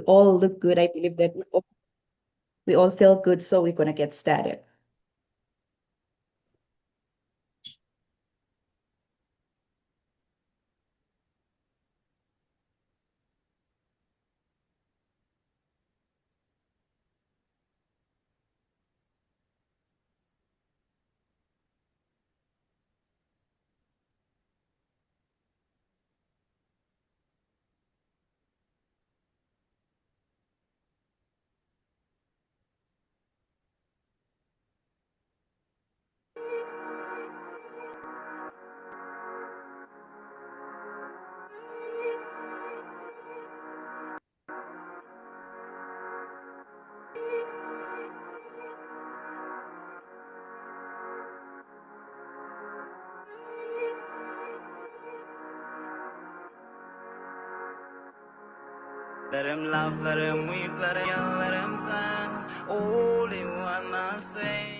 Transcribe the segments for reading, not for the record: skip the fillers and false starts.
all look good. I believe that we all feel good, so we're gonna get started. Let him laugh, let him weep, let him yell, let him sing. All he wanna say.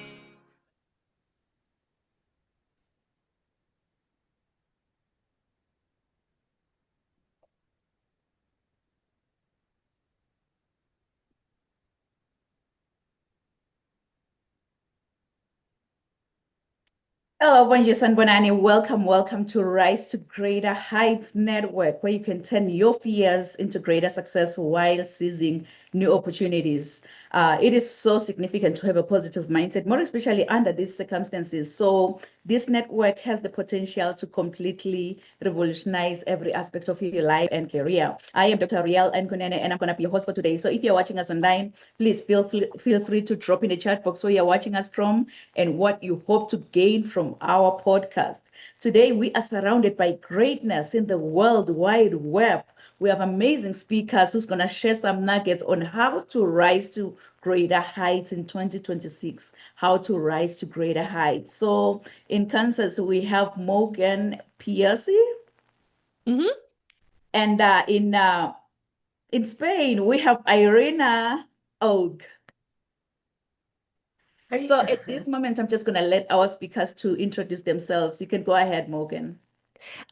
Hello, bonjour, and bonani. Welcome to Rise to Greater Heights Network, where you can turn your fears into greater success while seizing new opportunities. It is so significant to have a positive mindset, more especially under these circumstances. So, this network has the potential to completely revolutionize every aspect of your life and career. I am Dr. Riel Nkunene, and I'm going to be your host for today. So, if you're watching us online, please feel free to drop in the chat box where you're watching us from and what you hope to gain from our podcast. Today, we are surrounded by greatness in the World Wide Web. We have amazing speakers who's going to share some nuggets on how to rise to greater heights in 2026, how to rise to greater heights. So in Kansas, we have Morgan Piercy, Mm-hmm. and in Spain, we have Irina Og. So at this moment, I'm just going to let our speakers to introduce themselves. You can go ahead, Morgan.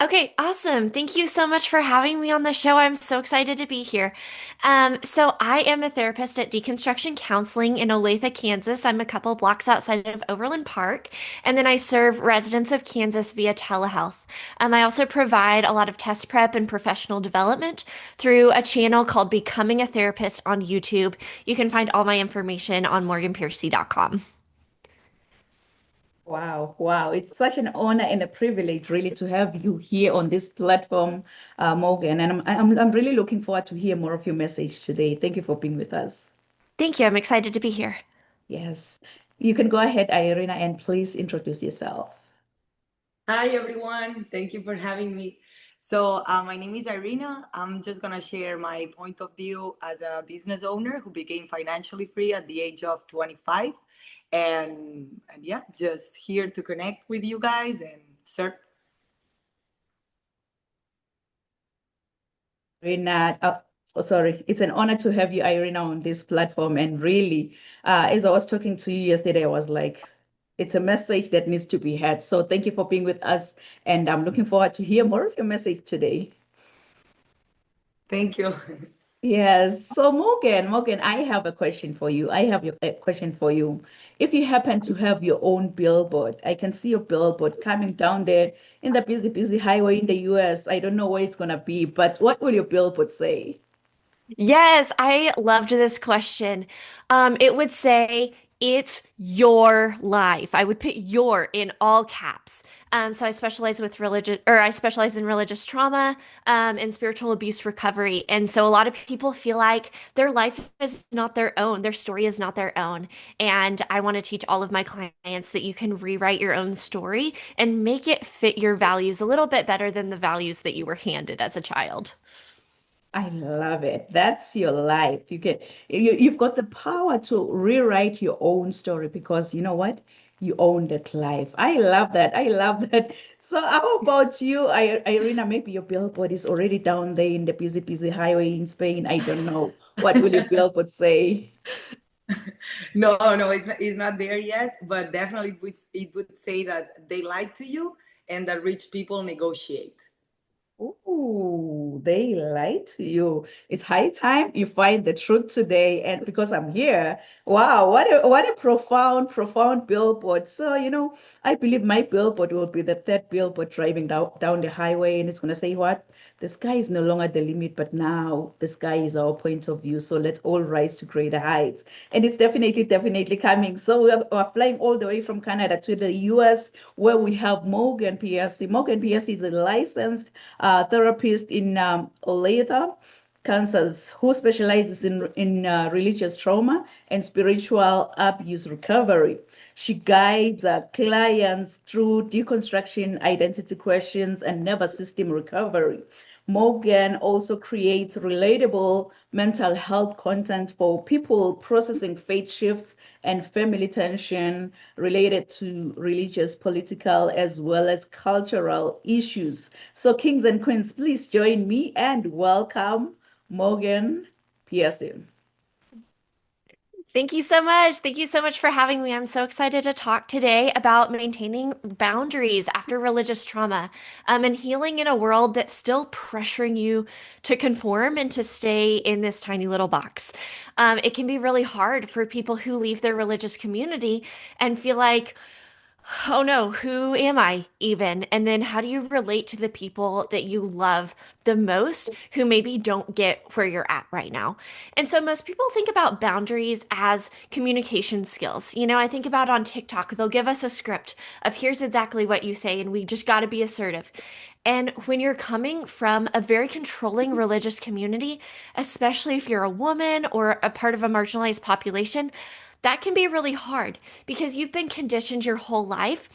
Okay, awesome. Thank you so much for having me on the show. I'm so excited to be here. So I am a therapist at Deconstruction Counseling in Olathe, Kansas. I'm a couple blocks outside of Overland Park, and then I serve residents of Kansas via telehealth. I also provide a lot of test prep and professional development through a channel called Becoming a Therapist on YouTube. You can find all my information on morganpiercy.com. Wow. It's such an honor and a privilege, really, to have you here on this platform, Morgan. And I'm really looking forward to hear more of your message today. Thank you for being with us. Thank you. I'm excited to be here. Yes. You can go ahead, Irina, and please introduce yourself. Hi, everyone. Thank you for having me. So, my name is Irina. I'm just going to share my point of view as a business owner who became financially free at the age of 25. And yeah, just here to connect with you guys and serve. Irina, sorry, it's an honor to have you, Irina, on this platform. And really, as I was talking to you yesterday, I was like, it's a message that needs to be heard. So thank you for being with us. And I'm looking forward to hear more of your message today. Thank you. Yes. So Morgan, I have a question for you. A question for you. If you happen to have your own billboard, I can see your billboard coming down there in the busy highway in the US. I don't know where it's gonna be, but what will your billboard say? Yes, I loved this question. It would say, it's your life. I would put your in all caps. So I specialize in religious trauma, and spiritual abuse recovery. And so a lot of people feel like their life is not their own, their story is not their own. And I want to teach all of my clients that you can rewrite your own story and make it fit your values a little bit better than the values that you were handed as a child. I love it. That's your life. You've got the power to rewrite your own story because you know what? You own that life. I love that. I love that. So how about you, Irina? Maybe your billboard is already down there in the busy highway in Spain. I don't know. What will your billboard say? No, it's not there yet, but definitely it would say that they lie to you and that rich people negotiate. Ooh, they lied to you. It's high time you find the truth today. And because I'm here, wow, what a profound billboard. So, I believe my billboard will be the third billboard driving down the highway, and it's gonna say what? The sky is no longer the limit, but now the sky is our point of view. So let's all rise to greater heights. And it's definitely coming. So we're flying all the way from Canada to the US, where we have Morgan PSC. Morgan PSC is a licensed therapist in Olathe, Kansas, who specializes in religious trauma and spiritual abuse recovery. She guides clients through deconstruction, identity questions, and nervous system recovery. Morgan also creates relatable mental health content for people processing faith shifts and family tension related to religious, political, as well as cultural issues. So, kings and queens, please join me and welcome Morgan Pearson. Thank you so much. Thank you so much for having me. I'm so excited to talk today about maintaining boundaries after religious trauma, and healing in a world that's still pressuring you to conform and to stay in this tiny little box. It can be really hard for people who leave their religious community and feel like, oh no, who am I even? And then how do you relate to the people that you love the most who maybe don't get where you're at right now? And so most people think about boundaries as communication skills. I think about on TikTok, they'll give us a script of here's exactly what you say, and we just got to be assertive. And when you're coming from a very controlling religious community, especially if you're a woman or a part of a marginalized population, that can be really hard because you've been conditioned your whole life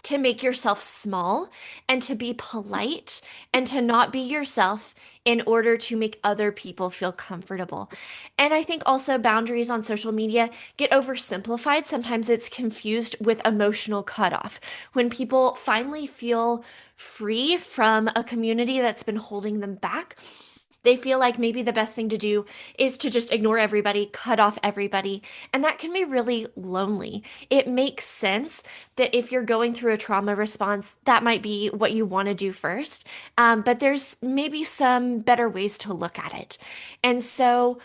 to make yourself small and to be polite and to not be yourself in order to make other people feel comfortable. And I think also boundaries on social media get oversimplified. Sometimes it's confused with emotional cutoff. When people finally feel free from a community that's been holding them back, they feel like maybe the best thing to do is to just ignore everybody, cut off everybody. And that can be really lonely. It makes sense that if you're going through a trauma response, that might be what you want to do first. But there's maybe some better ways to look at it. And so,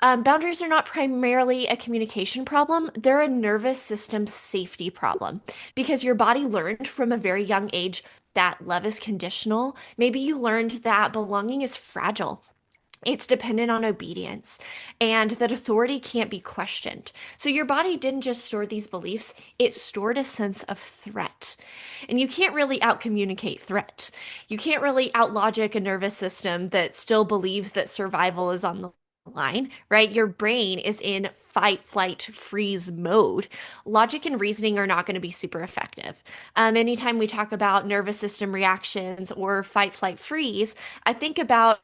boundaries are not primarily a communication problem, they're a nervous system safety problem because your body learned from a very young age that love is conditional. Maybe you learned that belonging is fragile. It's dependent on obedience and that authority can't be questioned. So your body didn't just store these beliefs, it stored a sense of threat. And you can't really outcommunicate threat. You can't really outlogic a nervous system that still believes that survival is on the line, right? Your brain is in fight, flight, freeze mode. Logic and reasoning are not going to be super effective. Anytime we talk about nervous system reactions or fight, flight, freeze, I think about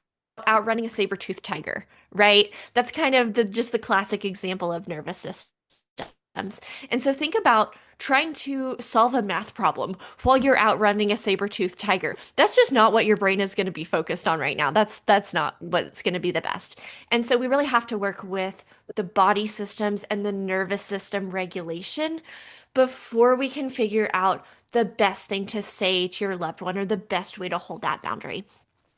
outrunning a saber-toothed tiger, right? That's kind of just the classic example of nervous systems. And so think about trying to solve a math problem while you're outrunning a saber-toothed tiger. That's just not what your brain is going to be focused on right now. That's not what's going to be the best. And so we really have to work with the body systems and the nervous system regulation before we can figure out the best thing to say to your loved one or the best way to hold that boundary.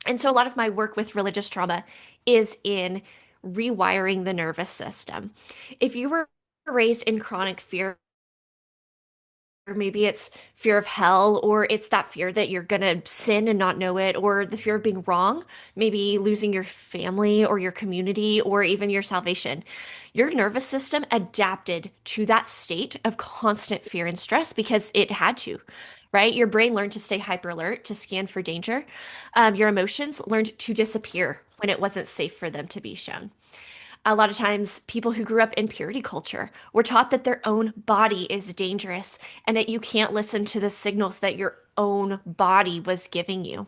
And so a lot of my work with religious trauma is in rewiring the nervous system. If you were raised in chronic fear, or maybe it's fear of hell, or it's that fear that you're going to sin and not know it, or the fear of being wrong, maybe losing your family or your community or even your salvation. Your nervous system adapted to that state of constant fear and stress because it had to, right? Your brain learned to stay hyper alert, to scan for danger. Your emotions learned to disappear when it wasn't safe for them to be shown. A lot of times, people who grew up in purity culture were taught that their own body is dangerous and that you can't listen to the signals that your own body was giving you.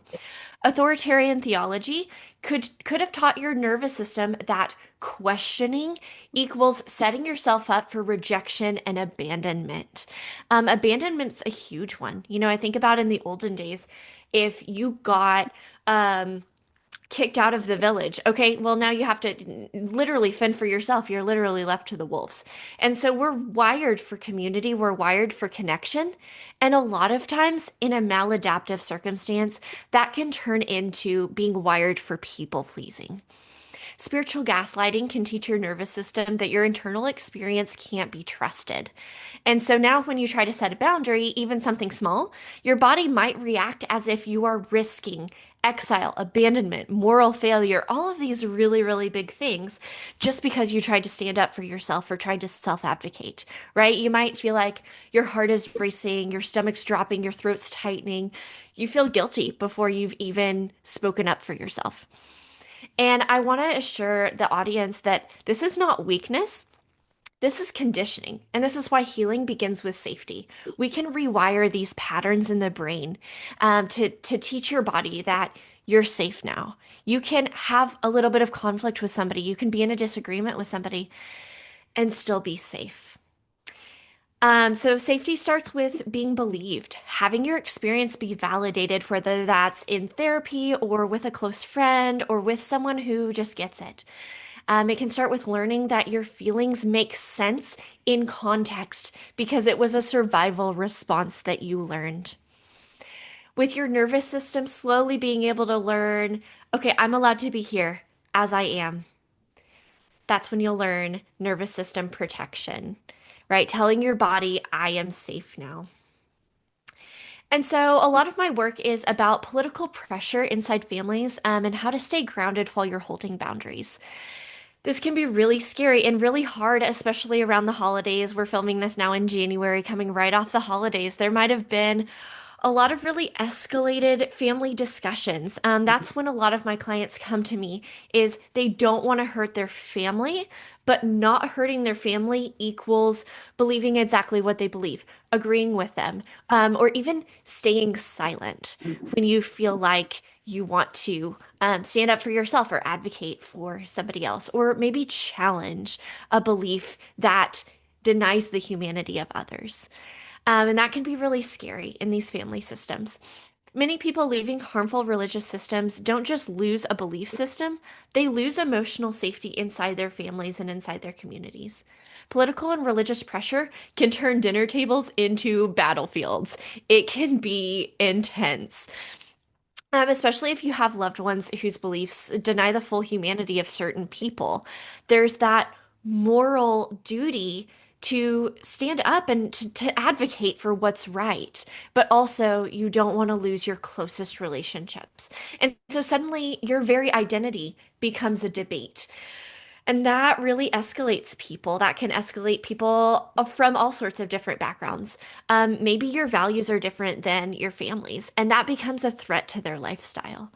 Authoritarian theology could have taught your nervous system that questioning equals setting yourself up for rejection and abandonment. Abandonment's a huge one. I think about in the olden days, if you got kicked out of the village. Okay, well, now you have to literally fend for yourself. You're literally left to the wolves. And so we're wired for community, we're wired for connection. And a lot of times in a maladaptive circumstance, that can turn into being wired for people pleasing. Spiritual gaslighting can teach your nervous system that your internal experience can't be trusted. And so now, when you try to set a boundary, even something small, your body might react as if you are risking exile, abandonment, moral failure, all of these really, really big things just because you tried to stand up for yourself or tried to self advocate, right? You might feel like your heart is racing, your stomach's dropping, your throat's tightening. You feel guilty before you've even spoken up for yourself. And I want to assure the audience that this is not weakness. This is conditioning, and this is why healing begins with safety. We can rewire these patterns in the brain to teach your body that you're safe now. You can have a little bit of conflict with somebody. You can be in a disagreement with somebody and still be safe. So safety starts with being believed, having your experience be validated, whether that's in therapy or with a close friend or with someone who just gets it. It can start with learning that your feelings make sense in context because it was a survival response that you learned. With your nervous system slowly being able to learn, okay, I'm allowed to be here as I am. That's when you'll learn nervous system protection, right? Telling your body, I am safe now. And so a lot of my work is about political pressure inside families and how to stay grounded while you're holding boundaries. This can be really scary and really hard, especially around the holidays. We're filming this now in January, coming right off the holidays. There might have been a lot of really escalated family discussions. That's when a lot of my clients come to me is they don't want to hurt their family, but not hurting their family equals believing exactly what they believe, agreeing with them, or even staying silent when you feel like you want to stand up for yourself or advocate for somebody else, or maybe challenge a belief that denies the humanity of others. And that can be really scary in these family systems. Many people leaving harmful religious systems don't just lose a belief system, they lose emotional safety inside their families and inside their communities. Political and religious pressure can turn dinner tables into battlefields. It can be intense. Especially if you have loved ones whose beliefs deny the full humanity of certain people. There's that moral duty to stand up and to advocate for what's right, but also you don't want to lose your closest relationships. And so suddenly your very identity becomes a debate. And that really escalates people. That can escalate people from all sorts of different backgrounds. Maybe your values are different than your family's, and that becomes a threat to their lifestyle.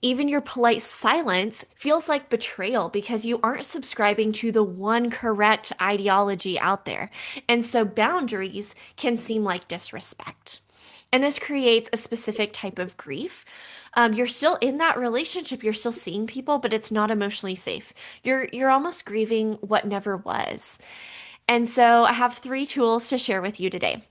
Even your polite silence feels like betrayal because you aren't subscribing to the one correct ideology out there. And so boundaries can seem like disrespect. And this creates a specific type of grief. You're still in that relationship, you're still seeing people, but it's not emotionally safe. You're almost grieving what never was. And so I have 3 tools to share with you today.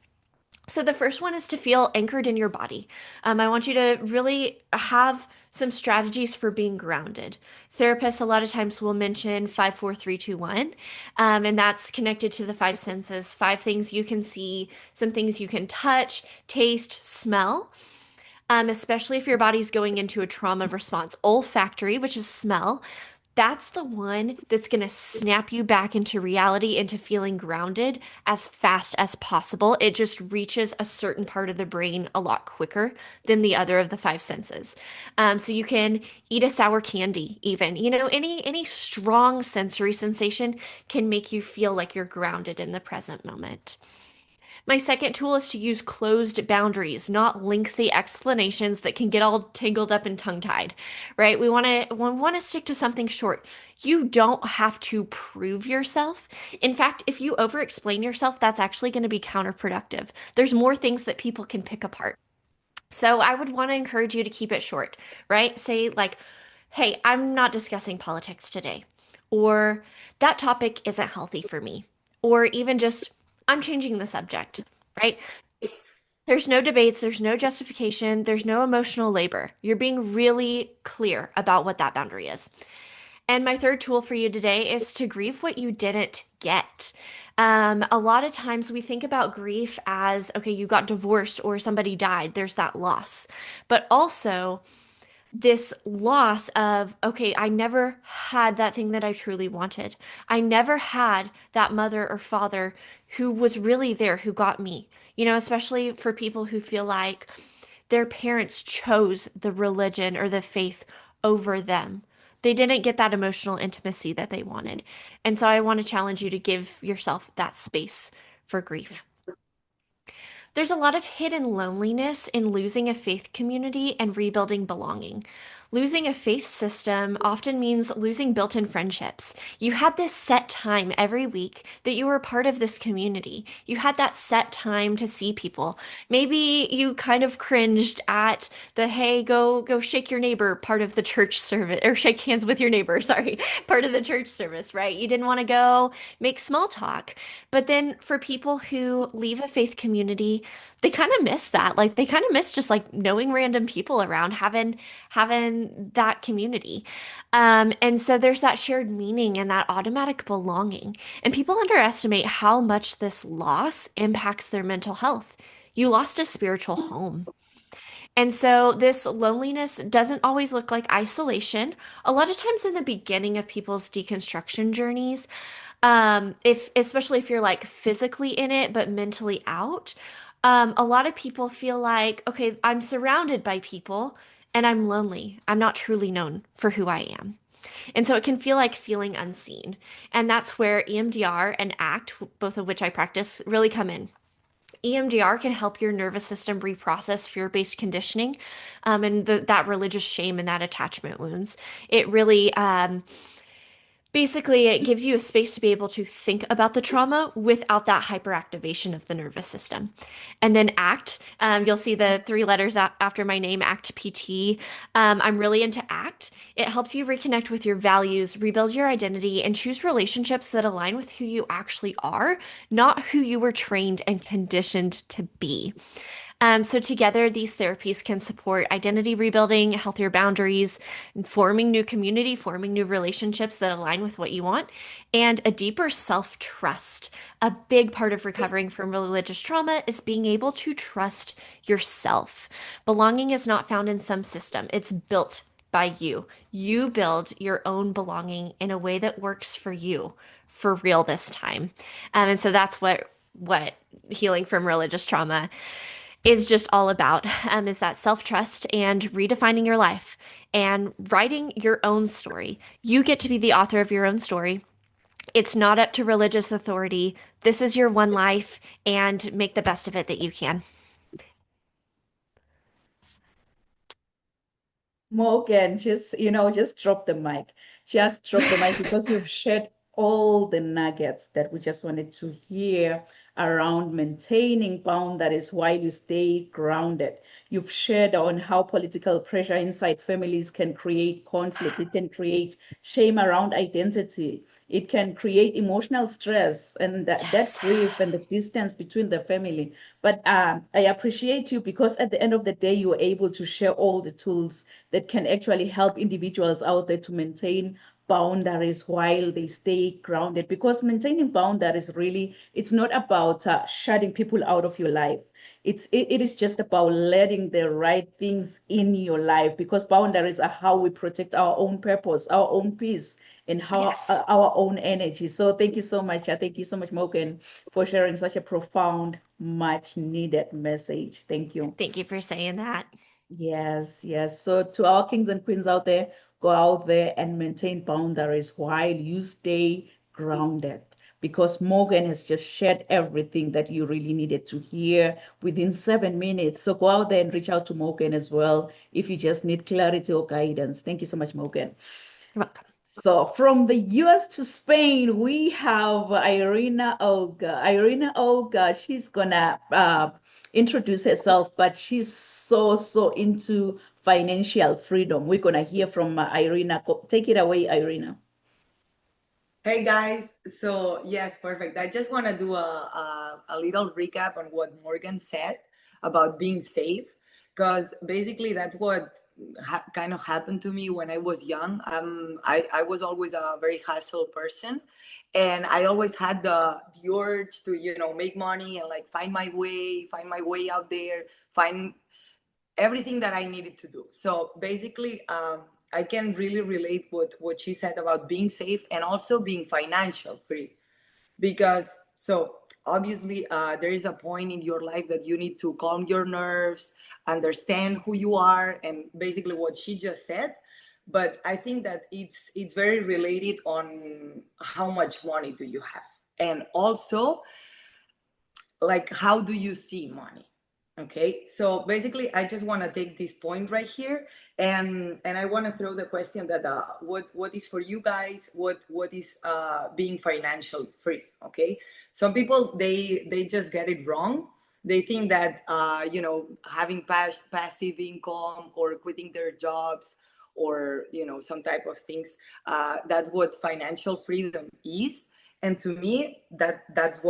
So the first one is to feel anchored in your body. I want you to really have some strategies for being grounded. Therapists a lot of times will mention 5, 4, 3, 2, 1, and that's connected to the 5 senses, 5 things you can see, some things you can touch, taste, smell. Especially if your body's going into a trauma response. Olfactory, which is smell, that's the one that's going to snap you back into reality, into feeling grounded as fast as possible. It just reaches a certain part of the brain a lot quicker than the other of the 5 senses. So you can eat a sour candy, even, any strong sensory sensation can make you feel like you're grounded in the present moment. My second tool is to use closed boundaries, not lengthy explanations that can get all tangled up and tongue-tied, right? We want to stick to something short. You don't have to prove yourself. In fact, if you over-explain yourself, that's actually going to be counterproductive. There's more things that people can pick apart. So I would want to encourage you to keep it short, right? Say like, hey, I'm not discussing politics today, or that topic isn't healthy for me, or even just I'm changing the subject, right? There's no debates, there's no justification, there's no emotional labor. You're being really clear about what that boundary is. And my third tool for you today is to grieve what you didn't get. A lot of times we think about grief as, okay, you got divorced or somebody died, there's that loss. But also, this loss of, okay, I never had that thing that I truly wanted. I never had that mother or father who was really there, who got me. Especially for people who feel like their parents chose the religion or the faith over them. They didn't get that emotional intimacy that they wanted. And so I want to challenge you to give yourself that space for grief. There's a lot of hidden loneliness in losing a faith community and rebuilding belonging. Losing a faith system often means losing built in friendships. You had this set time every week that you were part of this community. You had that set time to see people. Maybe you kind of cringed at the hey, go shake your neighbor part of the church service, or shake hands with your neighbor, sorry, part of the church service, right? You didn't want to go make small talk. But then for people who leave a faith community, they kind of miss that. Like they kind of miss just like knowing random people around, having that community. And so there's that shared meaning and that automatic belonging. And people underestimate how much this loss impacts their mental health. You lost a spiritual home. And so this loneliness doesn't always look like isolation. A lot of times in the beginning of people's deconstruction journeys, if especially if you're like physically in it but mentally out, a lot of people feel like, okay, I'm surrounded by people and I'm lonely. I'm not truly known for who I am. And so it can feel like feeling unseen. And that's where EMDR and ACT, both of which I practice, really come in. EMDR can help your nervous system reprocess fear-based conditioning, and that religious shame and that attachment wounds. It really basically, it gives you a space to be able to think about the trauma without that hyperactivation of the nervous system. And then ACT, you'll see the three letters after my name, ACT PT. I'm really into ACT. It helps you reconnect with your values, rebuild your identity, and choose relationships that align with who you actually are, not who you were trained and conditioned to be. So together, these therapies can support identity rebuilding, healthier boundaries, forming new community, forming new relationships that align with what you want, and a deeper self-trust. A big part of recovering from religious trauma is being able to trust yourself. Belonging is not found in some system. It's built by you. You build your own belonging in a way that works for you, for real this time. And so that's what healing from religious trauma is just all about, is that self-trust and redefining your life and writing your own story. You get to be the author of your own story. It's not up to religious authority. This is your one life, and make the best of it that you can. Morgan, just drop the mic. Just drop the mic because you've shared all the nuggets that we just wanted to hear around maintaining boundaries while you stay grounded. You've shared on how political pressure inside families can create conflict. It can create shame around identity. It can create emotional stress and that Yes. grief and the distance between the family. But I appreciate you because at the end of the day, you were able to share all the tools that can actually help individuals out there to maintain boundaries while they stay grounded. Because maintaining boundaries really, it's not about shutting people out of your life. It is just about letting the right things in your life, because boundaries are how we protect our own purpose, our own peace, and how Yes. our own energy. So thank you so much. Thank you so much, Morgan, for sharing such a profound, much needed message. Thank you. Thank you for saying that. Yes, yes. So to our kings and queens out there, go out there and maintain boundaries while you stay grounded. Because Morgan has just shared everything that you really needed to hear within 7 minutes. So go out there and reach out to Morgan as well if you just need clarity or guidance. Thank you so much, Morgan. You're welcome. So from the US to Spain, we have Irina Olga. Irina Olga, she's gonna introduce herself, but she's so into financial freedom. We're gonna hear from Irina. Take it away, Irina. Hey guys, so yes, perfect. I just want to do a little recap on what Morgan said. about being safe, because basically that's what kind of happened to me when I was young. I was always a very hustle person, and I always had the urge to, you know, make money and like find my way out there, find everything that I needed to do. So basically, I can really relate with what she said about being safe and also being financial free, because so obviously there is a point in your life that you need to calm your nerves, understand who you are, and basically what she just said. But I think that it's very related on how much money do you have, and also like how do you see money. Okay, so basically I just want to take this point right here, and I want to throw the question that what is for you guys, what is being financially free. Okay, some people they just get it wrong. They think that you know, having passive income or quitting their jobs, or you know, some type of things, that's what financial freedom is. And to me, that's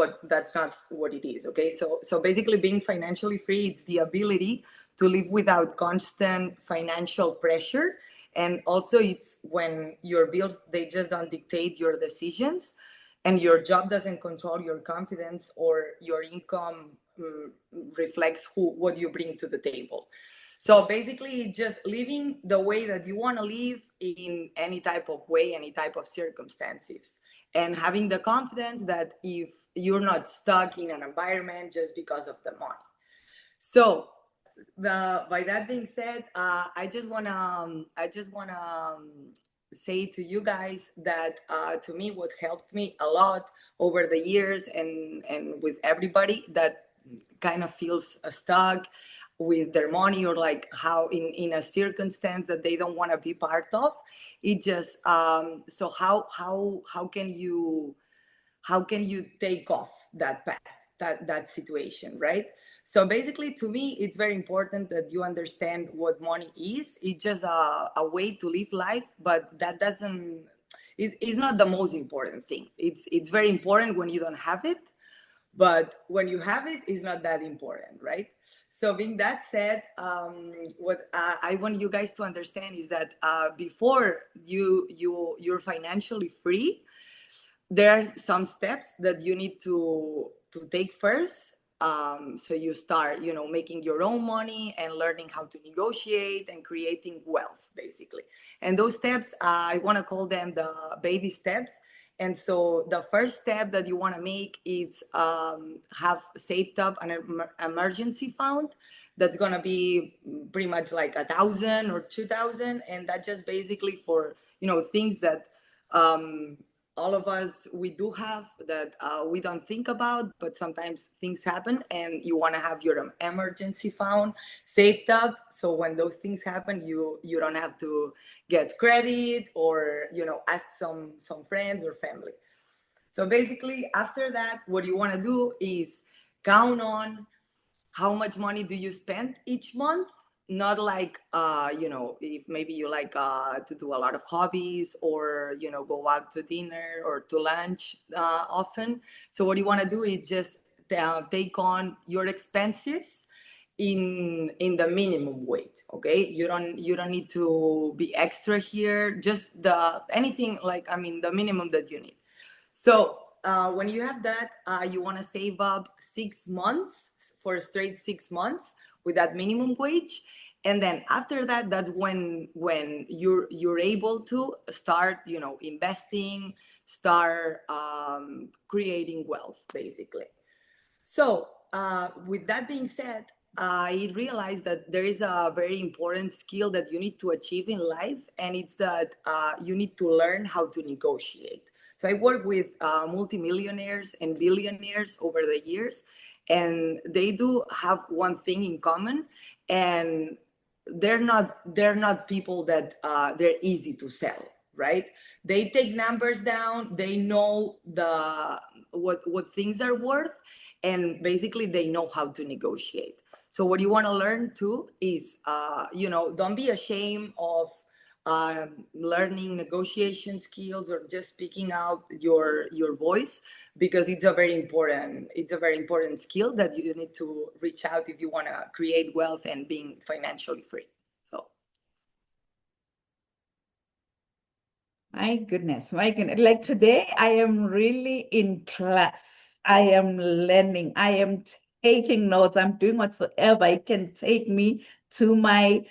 not what it is. Okay, so basically being financially free, it's the ability to live without constant financial pressure. And also it's when your bills, they just don't dictate your decisions, and your job doesn't control your confidence, or your income reflects what you bring to the table. So basically just living the way that you want to live in any type of way, any type of circumstances, and having the confidence that if you're not stuck in an environment just because of the money. So by that being said, I just wanna say to you guys that to me, what helped me a lot over the years, and with everybody that kind of feels stuck with their money, or like how in a circumstance that they don't want to be part of, it just so how can you take off that path, that situation, right? So basically to me, it's very important that you understand what money is. It's just a way to live life, but that doesn't is not the most important thing. It's very important when you don't have it, but when you have it, it's not that important, right? So being that said, what I want you guys to understand is that before you're financially free, there are some steps that you need to take first. So you start, you know, making your own money and learning how to negotiate and creating wealth, basically. And those steps, I want to call them the baby steps. And so the first step that you want to make is have saved up an emergency fund that's going to be pretty much like 1,000 or 2,000, and that just basically for, you know, things that all of us we do have that we don't think about, but sometimes things happen, and you want to have your emergency fund saved up, so when those things happen, you don't have to get credit, or you know, ask some friends or family. So basically after that, what you want to do is count on how much money do you spend each month. Not like you know, if maybe you like to do a lot of hobbies, or you know, go out to dinner or to lunch often. So what you want to do is just take on your expenses in the minimum weight. Okay, you don't need to be extra here, just the anything, like, I mean, the minimum that you need. So when you have that, you want to save up 6 months, for a straight 6 months with that minimum wage. And then after that, that's when you're able to start, you know, investing, start creating wealth, basically. So with that being said, I realized that there is a very important skill that you need to achieve in life, and it's that you need to learn how to negotiate. So I work with multimillionaires and billionaires over the years, and they do have one thing in common, and they're not people that they're easy to sell, right? They take numbers down. They know what things are worth, and basically they know how to negotiate. So what you want to learn too is, you know, don't be ashamed learning negotiation skills, or just speaking out your voice, because it's a very important skill that you need to reach out if you want to create wealth and being financially free. So My goodness, my goodness. Like today, I am really in class. I am learning. I am taking notes. I'm doing whatsoever it can take me to my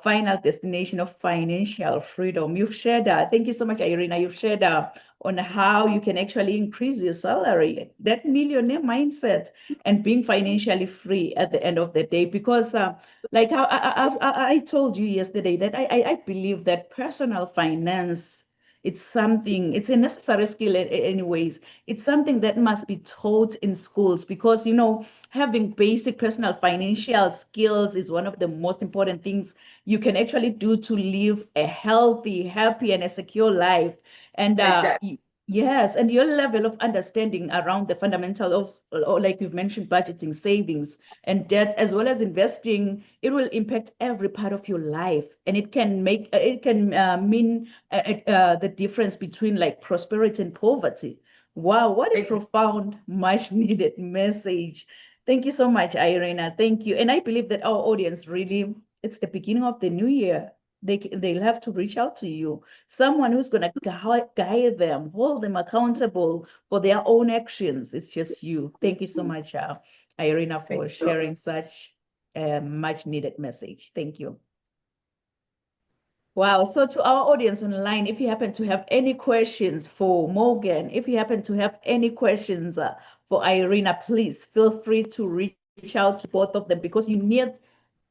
final destination of financial freedom. You've shared thank you so much, Irina. You've shared on how you can actually increase your salary, that millionaire mindset, and being financially free at the end of the day. Because like how I told you yesterday that I believe that personal finance, it's a necessary skill anyways. It's something that must be taught in schools because, having basic personal financial skills is one of the most important things you can actually do to live a healthy, happy, and a secure life. And exactly. yes, and your level of understanding around the fundamental of, or like you've mentioned, budgeting, savings, and debt, as well as investing, it will impact every part of your life, and it can mean the difference between like prosperity and poverty. Wow, what a profound, much needed message. Thank you so much, Irina. Thank you. And I believe that our audience really, it's the beginning of the new year. They'll have to reach out to you, someone who's going to guide them, hold them accountable for their own actions. It's just you. Thank you so much, Irina, for sharing such a much needed message. Thank you. Wow. So to our audience online, if you happen to have any questions for Morgan, if you happen to have any questions for Irina, please feel free to reach out to both of them because you need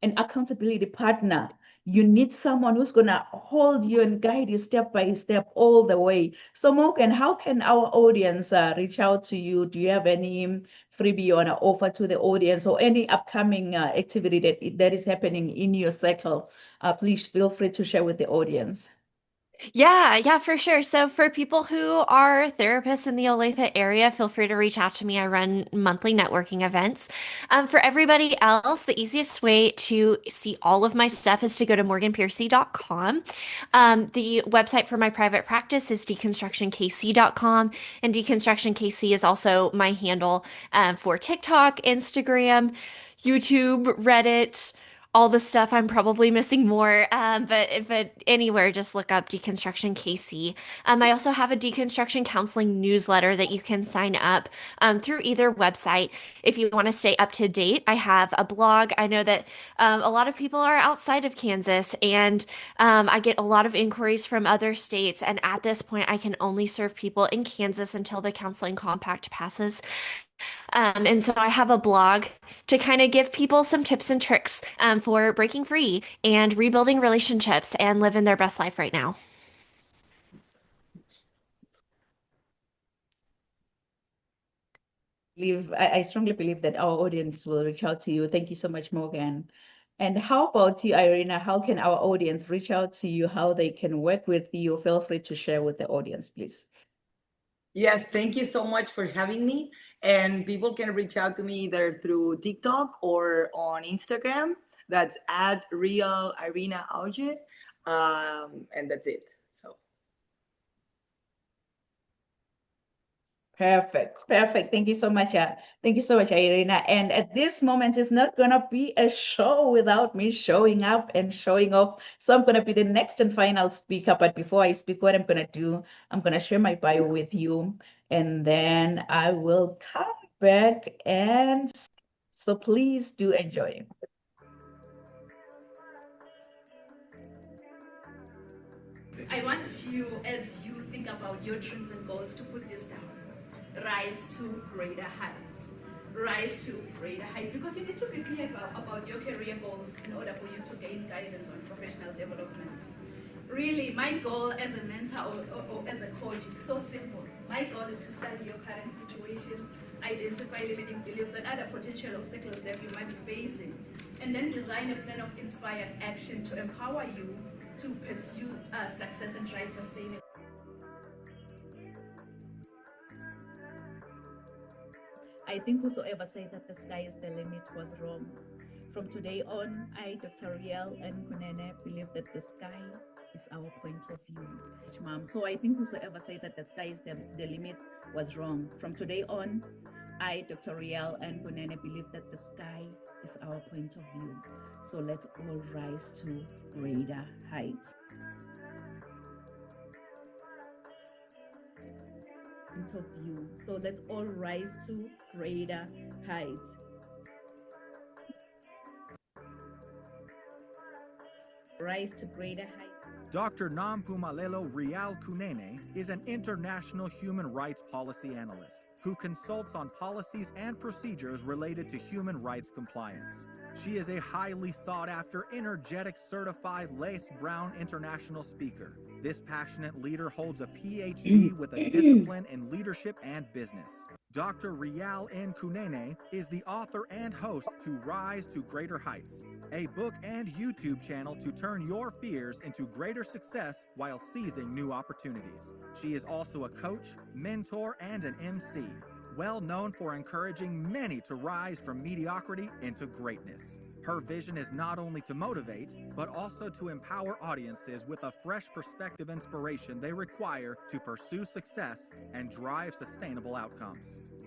an accountability partner. You need someone who's going to hold you and guide you step by step all the way. So Morgan, how can our audience reach out to you? Do you have any freebie you want to offer to the audience or any upcoming activity that is happening in your circle? Please feel free to share with the audience. Yeah, for sure. So for people who are therapists in the Olathe area, feel free to reach out to me. I run monthly networking events. For everybody else, the easiest way to see all of my stuff is to go to morganpiercy.com. The website for my private practice is deconstructionkc.com, and deconstructionkc is also my handle for TikTok, Instagram, YouTube, Reddit, all the stuff. I'm probably missing more, but anywhere, just look up Deconstruction KC. I also have a deconstruction counseling newsletter that you can sign up through either website if you want to stay up to date. I have a blog. I know that a lot of people are outside of Kansas, and I get a lot of inquiries from other states. And at this point, I can only serve people in Kansas until the counseling compact passes. And so I have a blog to kind of give people some tips and tricks for breaking free and rebuilding relationships and living their best life right now. I strongly believe that our audience will reach out to you. Thank you so much, Morgan. And how about you, Irina? How can our audience reach out to you? How they can work with you? Feel free to share with the audience, please. Yes, thank you so much for having me. And people can reach out to me either through TikTok or on Instagram. That's at real Irina Auge. And that's it. So Perfect. Thank you so much. Thank you so much, Irina. And at this moment, it's not gonna be a show without me showing up and showing off. So I'm gonna be the next and final speaker. But before I speak, what I'm gonna do, I'm gonna share my bio with you, and then I will come back. And so please do enjoy. I want you, as you think about your dreams and goals, to put this down. Rise to greater heights. Rise to greater heights, because you need to be clear about your career goals in order for you to gain guidance on professional development. Really, my goal as a mentor or as a coach, it's so simple. My goal is to study your current situation, identify limiting beliefs and other potential obstacles that you might be facing, and then design a plan of inspired action to empower you to pursue success and drive sustainable. I think whosoever said that the sky is the limit was wrong. From today on, I, Dr. Riel and Kunene, believe that the sky is our point of view, ma'am. So I think whosoever said that the sky is the limit was wrong. From today on, I, Dr. Rial and Kunene, believe that the sky is our point of view. So let's all rise to greater heights. Point of view. So let's all rise to greater heights. Rise to greater heights. Dr. Nampumelelo Rial Kunene is an international human rights policy analyst who consults on policies and procedures related to human rights compliance. She is a highly sought-after, energetic, certified Les Brown international speaker. This passionate leader holds a PhD with a discipline in leadership and business. Dr. Rial N. Kunene is the author and host to Rise to Greater Heights, a book and YouTube channel to turn your fears into greater success while seizing new opportunities. She is also a coach, mentor, and an MC, well known for encouraging many to rise from mediocrity into greatness. Her vision is not only to motivate, but also to empower audiences with a fresh perspective inspiration they require to pursue success and drive sustainable outcomes.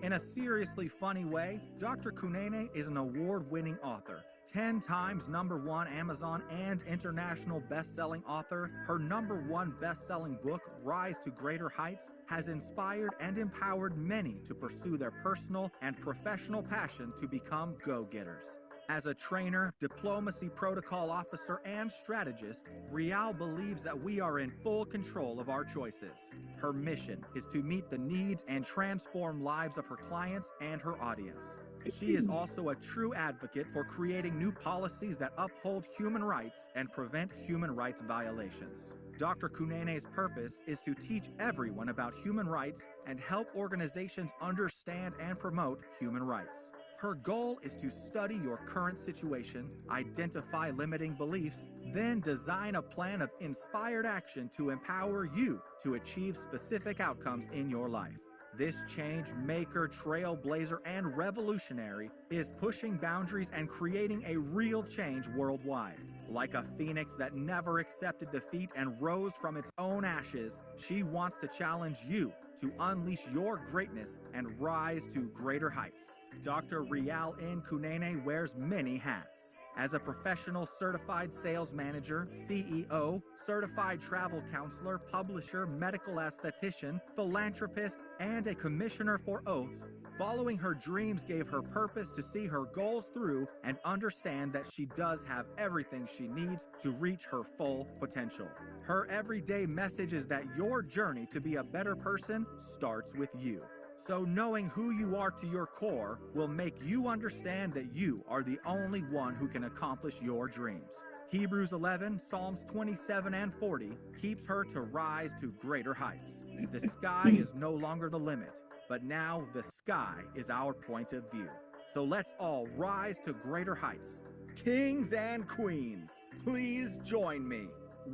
In a seriously funny way, Dr. Kunene is an award-winning author, 10 times #1 Amazon and international best-selling author. Her #1 best-selling book, Rise to Greater Heights, has inspired and empowered many to pursue their personal and professional passion to become go-getters. As a trainer, diplomacy protocol officer, and strategist, Rial believes that we are in full control of our choices. Her mission is to meet the needs and transform lives of her clients and her audience. She is also a true advocate for creating new policies that uphold human rights and prevent human rights violations. Dr. Kunene's purpose is to teach everyone about human rights and help organizations understand and promote human rights. Her goal is to study your current situation, identify limiting beliefs, then design a plan of inspired action to empower you to achieve specific outcomes in your life. This change maker, trailblazer, and revolutionary is pushing boundaries and creating a real change worldwide. Like a phoenix that never accepted defeat and rose from its own ashes, she wants to challenge you to unleash your greatness and rise to greater heights. Dr. Rial N. Kunene wears many hats. As a professional certified sales manager, CEO, certified travel counselor, publisher, medical esthetician, philanthropist, and a commissioner for oaths, following her dreams gave her purpose to see her goals through and understand that she does have everything she needs to reach her full potential. Her everyday message is that your journey to be a better person starts with you. So knowing who you are to your core will make you understand that you are the only one who can accomplish your dreams. Hebrews 11, Psalms 27 and 40 keeps her to rise to greater heights. The sky is no longer the limit, but now the sky is our point of view. So let's all rise to greater heights. Kings and queens, please join me.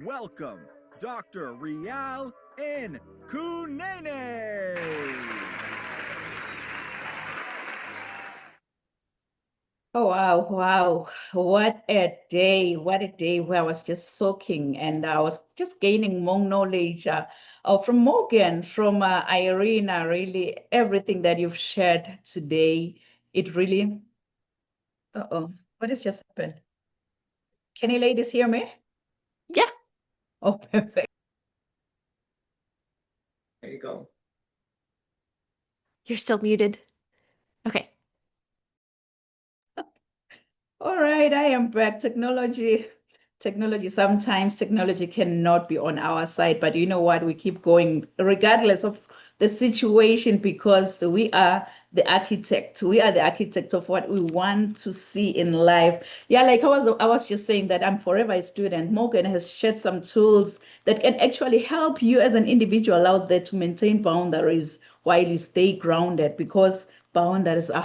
Welcome, Dr. Rial N. Kunene. Oh, wow, wow. What a day. What a day where I was just soaking and I was just gaining more knowledge from Morgan, from Irina, really everything that you've shared today. It really, what has just happened? Can you ladies hear me? Yeah. Oh, perfect. There you go. You're still muted. Okay. All right, I am back. Technology, sometimes technology cannot be on our side, but you know what? We keep going regardless of the situation because we are the architect. We are the architect of what we want to see in life. Yeah, like I was just saying that I'm forever a student. Morgan has shared some tools that can actually help you as an individual out there to maintain boundaries while you stay grounded because boundaries are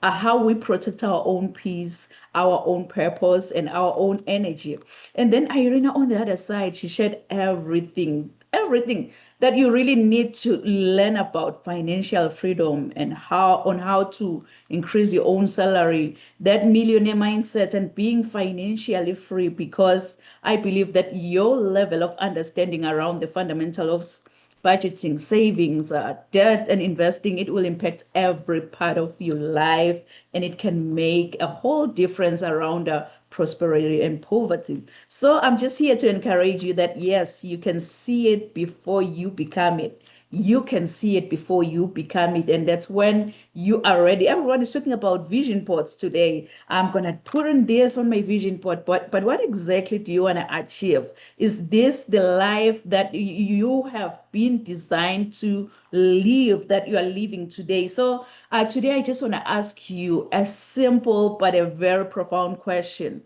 how we protect our own peace, our own purpose, and our own energy. And then Irina on the other side, she shared everything that you really need to learn about financial freedom and how to increase your own salary, that millionaire mindset and being financially free, because I believe that your level of understanding around the fundamental of budgeting, savings, debt, and investing, it will impact every part of your life, and it can make a whole difference around prosperity and poverty. So I'm just here to encourage you that yes, you can see it before you become it. You can see it before you become it. And that's when you are ready. Everyone is talking about vision boards today. I'm going to put in this on my vision board. But what exactly do you want to achieve? Is this the life that you have been designed to live, that you are living today? So today, I just want to ask you a simple but a very profound question.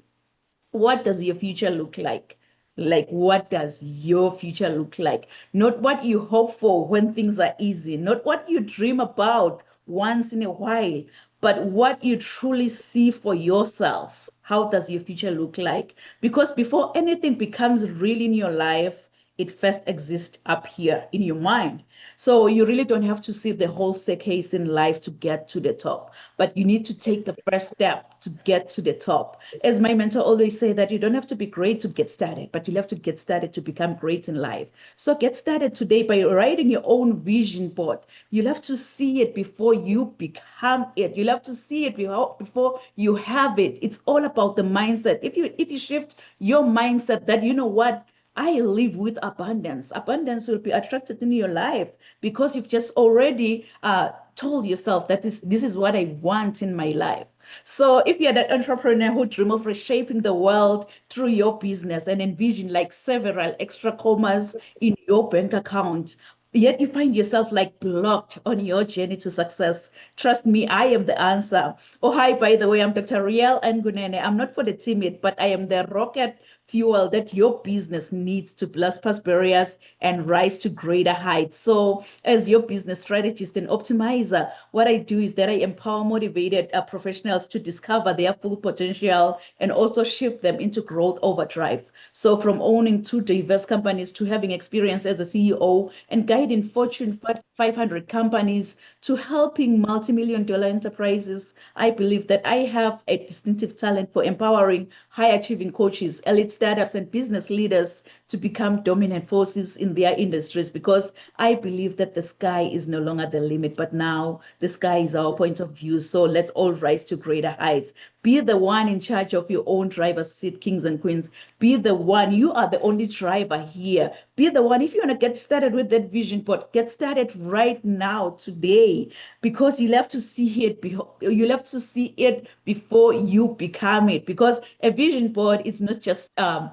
What does your future look like? Like, what does your future look like? Not what you hope for when things are easy, not what you dream about once in a while, but what you truly see for yourself. How does your future look like? Because before anything becomes real in your life, it first exists up here in your mind. So you really don't have to see the whole staircase in life to get to the top, but you need to take the first step to get to the top. As my mentor always say, that you don't have to be great to get started, but you have to get started to become great in life. So get started today by writing your own vision board. You'll have to see it before you become it. You'll have to see it before you have it. It's all about the mindset. If you shift your mindset that, you know what, I live with abundance. Abundance will be attracted in your life because you've just already told yourself that this is what I want in my life. So if you're that entrepreneur who dream of reshaping the world through your business and envision like several extra commas in your bank account, yet you find yourself like blocked on your journey to success, trust me, I am the answer. Oh, hi, by the way, I'm Dr. Riel Ngunene. I'm not for the timid, but I am the rocket fuel that your business needs to blast past barriers and rise to greater heights. So as your business strategist and optimizer, what I do is that I empower motivated professionals to discover their full potential and also shift them into growth overdrive. So from owning two diverse companies to having experience as a CEO and guiding Fortune 500 companies to helping multi-million-dollar enterprises, I believe that I have a distinctive talent for empowering high-achieving coaches, elite startups, and business leaders to become dominant forces in their industries, because I believe that the sky is no longer the limit, but now the sky is our point of view. So let's all rise to greater heights. Be the one in charge of your own driver's seat, kings and queens. Be the one. You are the only driver here. Be the one. If you want to get started with that vision board, get started right now, today, because you'll have to see it. You'll have to see it before you become it. Because a vision board is not just a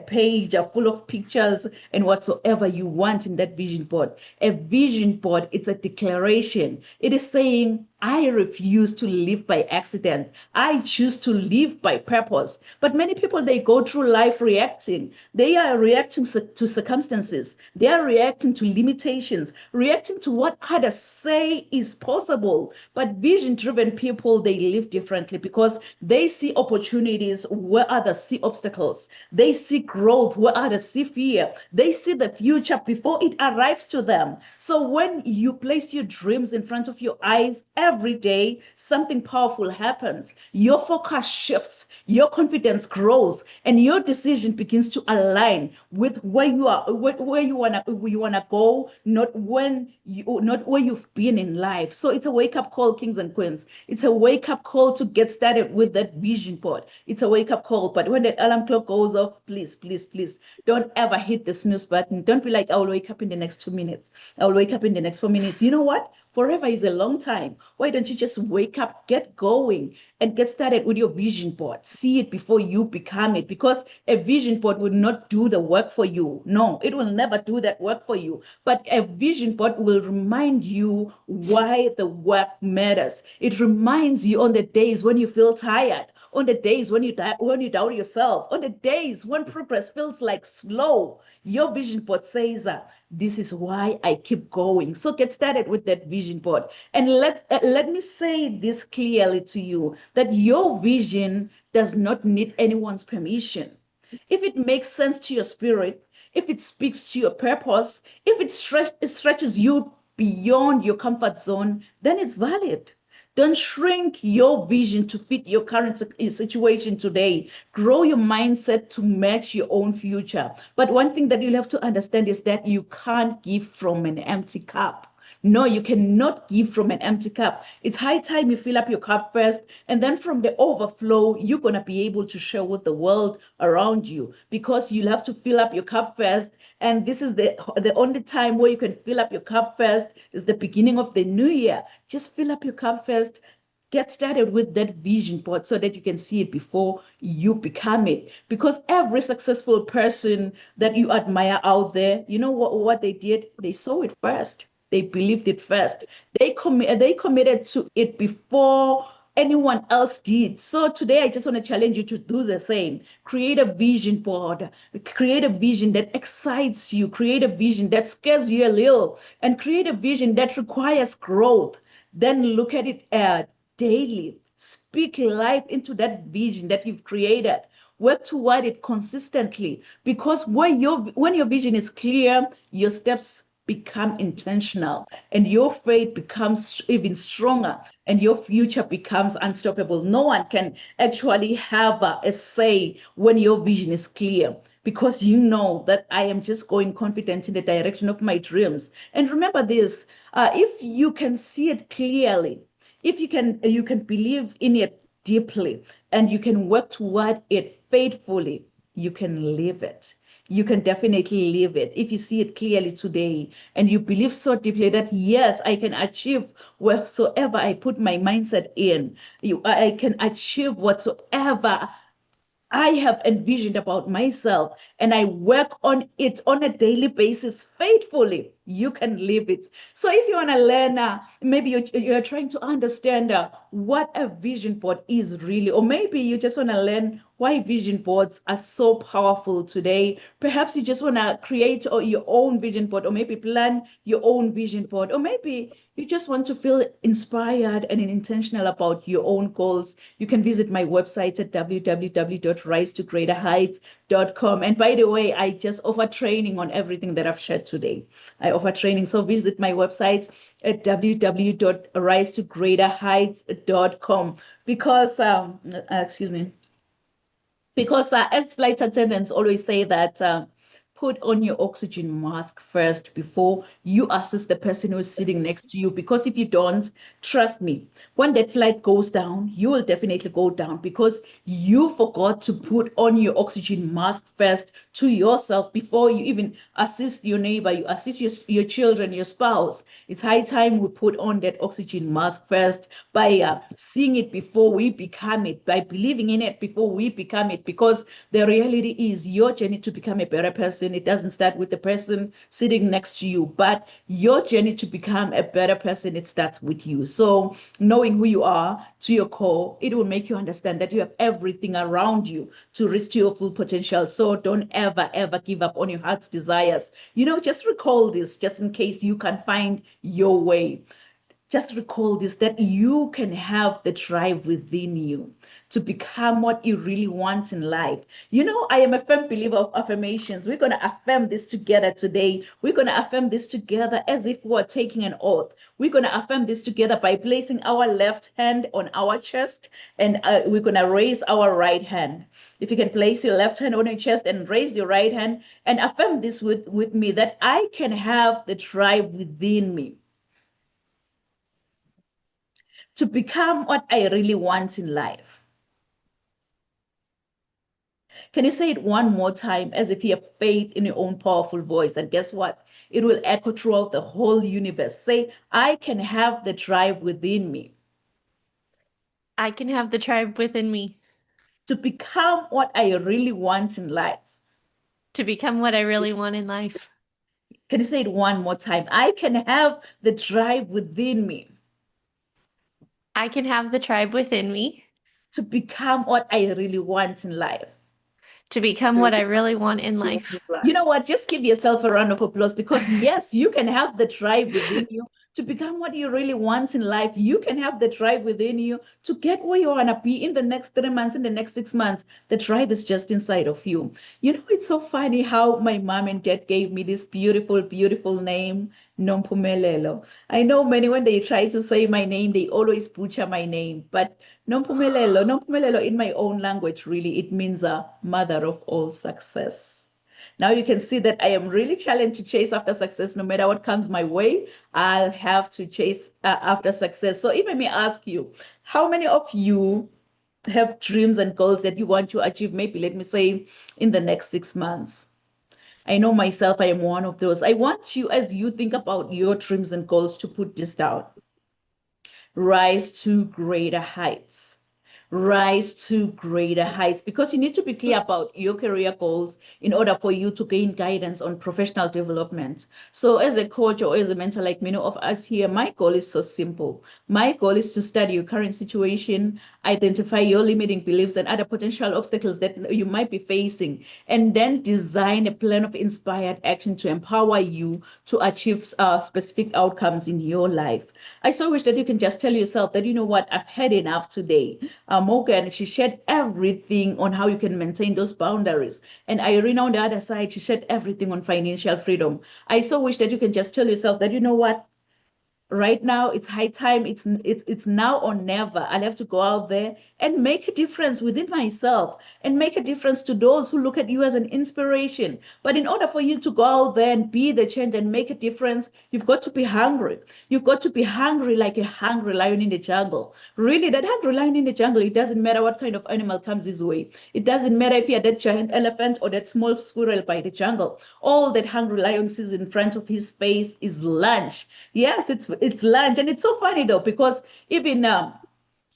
page full of pictures and whatsoever you want in that vision board. A vision board, it's a declaration. It is saying, I refuse to live by accident. I choose to live by purpose. But many people, they go through life reacting. They are reacting to circumstances. They are reacting to limitations, reacting to what others say is possible. But vision-driven people, they live differently because they see opportunities where others see obstacles. They see growth where others see fear. They see the future before it arrives to them. So when you place your dreams in front of your eyes, every day something powerful happens. Your focus shifts, your confidence grows, and your decision begins to align with where you are, where you wanna go, not where you've been in life. So it's a wake-up call, kings and queens. It's a wake-up call to get started with that vision board. It's a wake-up call. But when the alarm clock goes off, please, please, please don't ever hit the snooze button. Don't be like, I'll wake up in the next 2 minutes. I'll wake up in the next 4 minutes. You know what? Forever is a long time. Why don't you just wake up, get going, and get started with your vision board? See it before you become it, because a vision board will not do the work for you. No, it will never do that work for you. But a vision board will remind you why the work matters. It reminds you on the days when you feel tired, on the days when you doubt yourself, on the days when progress feels like slow. Your vision board says, this is why I keep going. So get started with that vision board. And let me say this clearly to you, that your vision does not need anyone's permission. If it makes sense to your spirit, if it speaks to your purpose, if it stretches you beyond your comfort zone, then it's valid. Don't shrink your vision to fit your current situation today. Grow your mindset to match your own future. But one thing that you'll have to understand is that you can't give from an empty cup. No, you cannot give from an empty cup. It's high time you fill up your cup first, and then from the overflow, you're going to be able to share with the world around you because you'll have to fill up your cup first. And this is the only time where you can fill up your cup first is the beginning of the new year. Just fill up your cup first. Get started with that vision board so that you can see it before you become it. Because every successful person that you admire out there, you know what they did? They saw it first. They believed it first. They committed to it before anyone else did. So today I just want to challenge you to do the same. Create a vision board. Create a vision that excites you. Create a vision that scares you a little. And create a vision that requires growth. Then look at it daily. Speak life into that vision that you've created. Work toward it consistently because when your vision is clear, your steps become intentional and your faith becomes even stronger and your future becomes unstoppable. No one can actually have a say when your vision is clear because you know that I am just going confident in the direction of my dreams. And remember this, if you can see it clearly, if you can believe in it deeply and you can work toward it faithfully, you can live it. You can definitely live it if you see it clearly today and you believe so deeply that yes, I can achieve whatsoever I put my mindset in. I can achieve whatsoever I have envisioned about myself and I work on it on a daily basis faithfully. You can live it. So if you want to learn, maybe you're trying to understand what a vision board is really, or maybe you just want to learn why vision boards are so powerful today. Perhaps you just want to create your own vision board, or maybe plan your own vision board, or maybe you just want to feel inspired and intentional about your own goals. You can visit my website at www.risetogreaterheights.com. And by the way, I just offer training on everything that I've shared today. I offer training. So visit my website at www.risetogreaterheights.com because, excuse me, because as flight attendants always say that put on your oxygen mask first before you assist the person who's sitting next to you. Because if you don't, trust me, when that flight goes down, you will definitely go down because you forgot to put on your oxygen mask first to yourself before you even assist your neighbor, you assist your children, your spouse. It's high time we put on that oxygen mask first by seeing it before we become it, by believing in it before we become it. Because the reality is your journey to become a better person, it doesn't start with the person sitting next to you, but your journey to become a better person, it starts with you. So knowing who you are to your core, it will make you understand that you have everything around you to reach to your full potential. So don't ever, ever give up on your heart's desires. Just recall this just in case you can find your way. Just recall this, that you can have the drive within you to become what you really want in life. I am a firm believer of affirmations. We're going to affirm this together today. We're going to affirm this together as if we're taking an oath. We're going to affirm this together by placing our left hand on our chest and we're going to raise our right hand. If you can place your left hand on your chest and raise your right hand and affirm this with me, that I can have the drive within me to become what I really want in life. Can you say it one more time as if you have faith in your own powerful voice? And guess what? It will echo throughout the whole universe. Say, I can have the drive within me I can have the tribe within me to become what I really want in life. to become what I really want in life. Can you say it one more time? I can have the drive within me I can have the tribe within me to become what I really want in life. to become what I really want in life. You know what? Just give yourself a round of applause because yes, you can have the drive within you to become what you really want in life. You can have the drive within you to get where you want to be in the next 3 months, in the next 6 months. The drive is just inside of you. You know, it's so funny how my mom and dad gave me this beautiful, beautiful name, Nompumelelo. I know many, when they try to say my name, they always butcher my name, but Nompumelelo in my own language, really, it means a mother of all success. Now you can see that I am really challenged to chase after success. No matter what comes my way, I'll have to chase after success. So if I may ask you, how many of you have dreams and goals that you want to achieve? Maybe let me say in the next 6 months. I know myself, I am one of those. I want you, as you think about your dreams and goals, to put this down. Rise to greater heights. Rise to greater heights, because you need to be clear about your career goals in order for you to gain guidance on professional development. So as a coach or as a mentor, like many of us here, my goal is so simple. My goal is to study your current situation, identify your limiting beliefs and other potential obstacles that you might be facing, and then design a plan of inspired action to empower you to achieve specific outcomes in your life. I so wish that you can just tell yourself that, you know what, I've had enough today. Morgan, she shared everything on how you can maintain those boundaries. And Irene on the other side, she shared everything on financial freedom. I so wish that you can just tell yourself that, you know what, right now it's high time, it's now or never. I'll have to go out there and make a difference within myself and make a difference to those who look at you as an inspiration. But in order for you to go out there and be the change and make a difference, you've got to be hungry. You've got to be hungry like a hungry lion in the jungle. Really, that hungry lion in the jungle, it doesn't matter what kind of animal comes his way. It doesn't matter if you're that giant elephant or that small squirrel by the jungle. All that hungry lion sees in front of his face is lunch. Yes, it's lunch. And it's so funny though, because even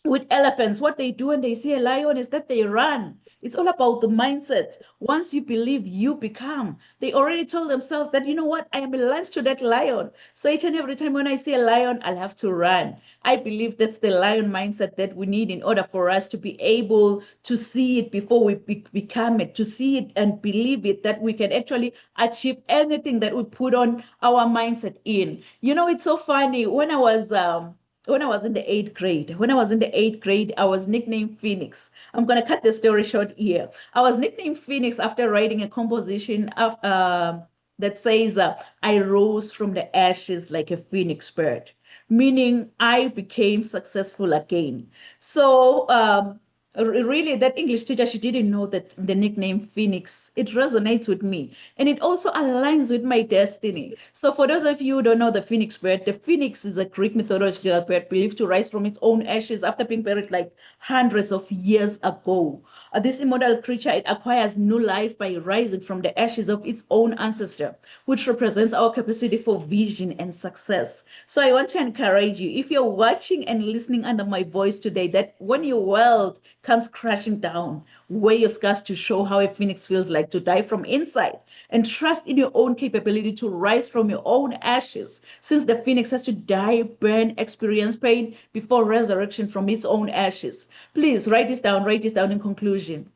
with elephants, what they do when they see a lion is that they run. It's all about the mindset. Once you believe, you become. They already told themselves that, you know what, I am a lunch to that lion. So each and every time when I see a lion, I'll have to run. I believe that's the lion mindset that we need in order for us to be able to see it before we become it, to see it and believe it, that we can actually achieve anything that we put on our mindset in. You know, it's so funny. When I was in the 8th grade, I was nicknamed Phoenix. I'm going to cut the story short here. I was nicknamed Phoenix after writing a composition that says, I rose from the ashes like a phoenix bird, meaning I became successful again. So really, that English teacher, she didn't know that the nickname Phoenix, it resonates with me. And it also aligns with my destiny. So for those of you who don't know the phoenix bird, the phoenix is a Greek mythological bird believed to rise from its own ashes after being buried like hundreds of years ago. This immortal creature, it acquires new life by rising from the ashes of its own ancestor, which represents our capacity for vision and success. So I want to encourage you, if you're watching and listening under my voice today, that when your world comes crashing down, wear your scars to show how a phoenix feels like to die from inside, and trust in your own capability to rise from your own ashes, since the phoenix has to die, burn, experience pain before resurrection from its own ashes. Please write this down in conclusion.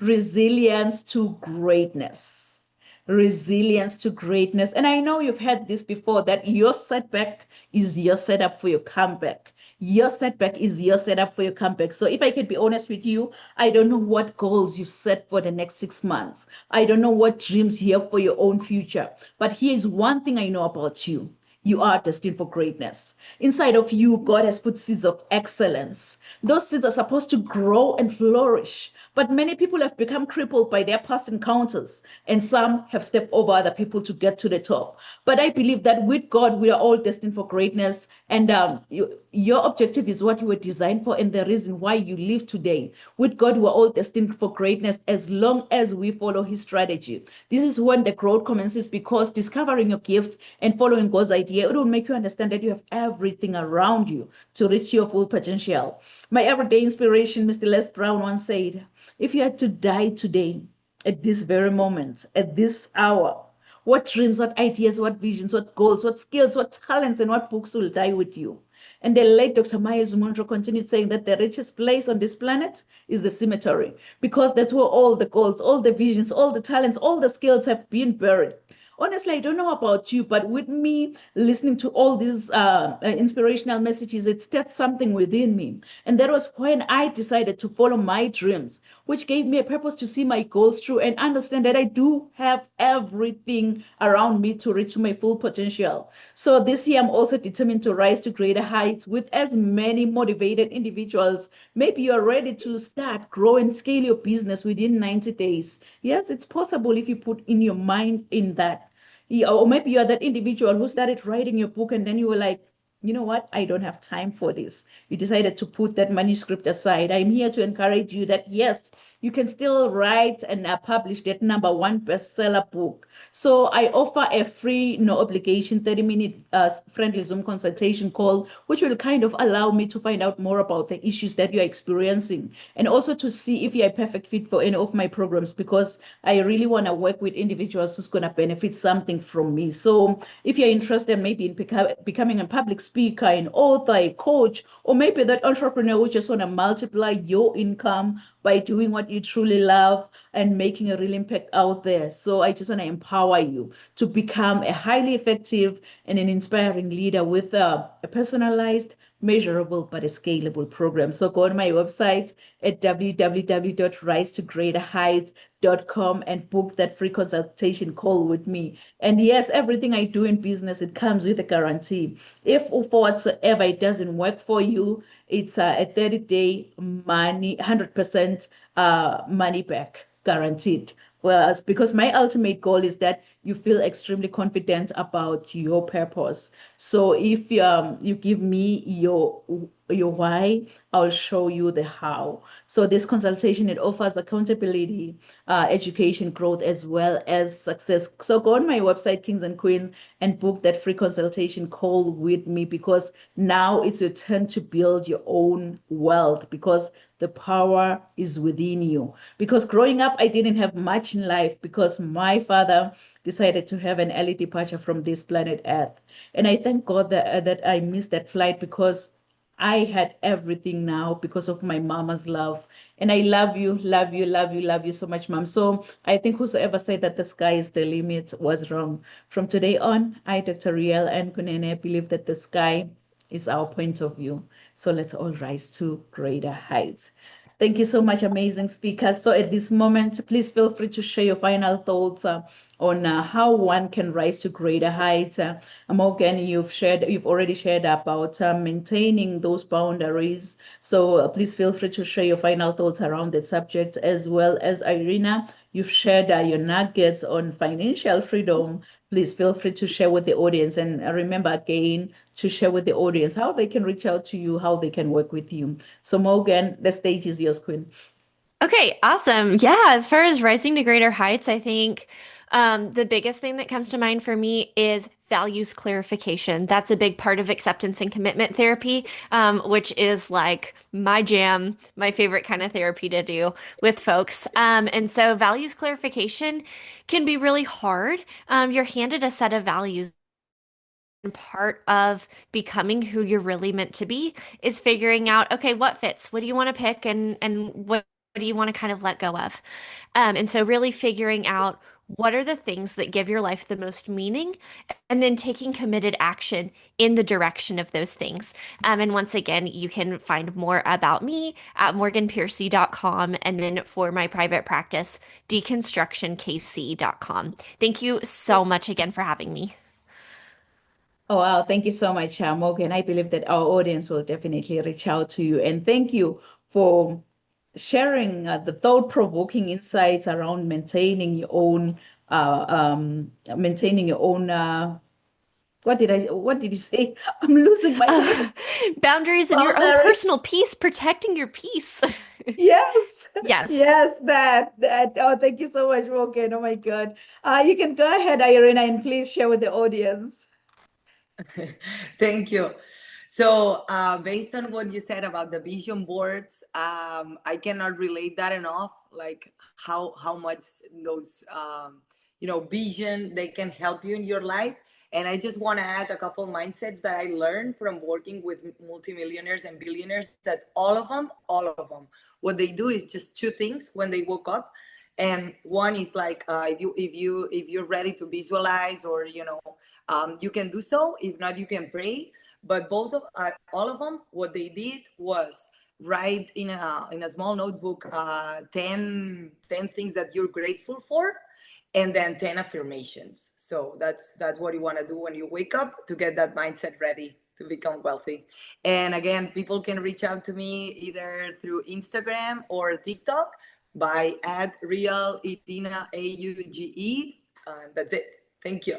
Resilience to greatness. Resilience to greatness. And I know you've heard this before, that your setback is your setup for your comeback. Your setback is your setup for your comeback. So if I can be honest with you, I don't know what goals you've set for the next 6 months. I don't know what dreams you have for your own future. But here's one thing I know about you. You are destined for greatness. Inside of you, God has put seeds of excellence. Those seeds are supposed to grow and flourish. But many people have become crippled by their past encounters, and some have stepped over other people to get to the top. But I believe that with God, we are all destined for greatness. And your objective is what you were designed for, and the reason why you live today. With God, we're all destined for greatness as long as we follow his strategy. This is when the growth commences, because discovering your gift and following God's idea, it will make you understand that you have everything around you to reach your full potential. My everyday inspiration, Mr. Les Brown, once said, if you had to die today, at this very moment, at this hour, what dreams, what ideas, what visions, what goals, what skills, what talents, and what books will die with you? And the late Dr. Myles Munroe continued saying that the richest place on this planet is the cemetery, because that's where all the goals, all the visions, all the talents, all the skills have been buried. honestly, I don't know about you, but with me listening to all these inspirational messages, it stirred something within me. And that was when I decided to follow my dreams, which gave me a purpose to see my goals through and understand that I do have everything around me to reach my full potential. So this year, I'm also determined to rise to greater heights with as many motivated individuals. Maybe you're ready to start, grow, and scale your business within 90 days. Yes, it's possible if you put in your mind in that. Yeah, or maybe you're that individual who started writing your book and then you were like, you know what? I don't have time for this. You decided to put that manuscript aside. I'm here to encourage you that yes, you can still write and publish that #1 bestseller book. So I offer a free, no obligation 30-minute friendly Zoom consultation call, which will kind of allow me to find out more about the issues that you're experiencing and also to see if you're a perfect fit for any of my programs because I really want to work with individuals who's going to benefit something from me. So if you're interested maybe in becoming a public speaker, an author, a coach, or maybe that entrepreneur who just want to multiply your income by doing what you truly love and making a real impact out there. So I just want to empower you to become a highly effective and an inspiring leader with a personalized, measurable, but a scalable program. So go on my website at www.risetogreaterheights.com and book that free consultation call with me. And yes, everything I do in business, it comes with a guarantee. If for whatsoever it doesn't work for you, it's a 30-day money, 100% money back guaranteed. Well, because my ultimate goal is that you feel extremely confident about your purpose. So if you give me your why, I'll show you the how. So this consultation, it offers accountability, education, growth, as well as success. So go on my website, Kings and Queens, and book that free consultation call with me because now it's your turn to build your own wealth because the power is within you. Because growing up, I didn't have much in life because my father decided to have an early departure from this planet Earth. And I thank God that I missed that flight because I had everything now because of my mama's love. And I love you, love you, love you, love you so much, mom. So I think whosoever said that the sky is the limit was wrong. From today on, I, Dr. Riel and Kunene, believe that the sky is our point of view. So let's all rise to greater heights. Thank you so much, amazing speakers. So at this moment, please feel free to share your final thoughts on how one can rise to greater heights. Morgan, you've already shared about maintaining those boundaries. So please feel free to share your final thoughts around the subject, as well as Irina. You've shared your nuggets on financial freedom. Please feel free to share with the audience. And remember again to share with the audience how they can reach out to you, how they can work with you. So Morgan, the stage is yours, Queen. Okay, awesome. Yeah, as far as rising to greater heights, I think the biggest thing that comes to mind for me is values clarification. That's a big part of acceptance and commitment therapy, which is like my jam, my favorite kind of therapy to do with folks. And so values clarification can be really hard. You're handed a set of values. And part of becoming who you're really meant to be is figuring out, okay, what fits? What do you want to pick and what do you want to kind of let go of? And so really figuring out what are the things that give your life the most meaning and then taking committed action in the direction of those things. And once again, you can find more about me at morganpiercy.com and then for my private practice, deconstructionkc.com. Thank you so much again for having me. Oh, wow. Thank you so much, Morgan. I believe that our audience will definitely reach out to you. And thank you for sharing the thought-provoking insights around maintaining your own, what did you say? I'm losing my name. Boundaries and your own personal peace, protecting your peace. Yes. Yes. Yes, that. Oh, thank you so much, Morgan. Oh my God. You can go ahead, Irina, and please share with the audience. Thank you. So based on what you said about the vision boards, I cannot relate that enough, like how much those, vision, they can help you in your life. And I just want to add a couple mindsets that I learned from working with multimillionaires and billionaires, that all of them, what they do is just two things when they woke up. And one is like if you're ready to visualize, or you can do so. If not, you can pray. But both of all of them, what they did was write in a small notebook 10 things that you're grateful for, and then 10 affirmations. So that's what you want to do when you wake up, to get that mindset ready to become wealthy. And again, people can reach out to me either through Instagram or TikTok by @real Irina AUGE. That's it. Thank you.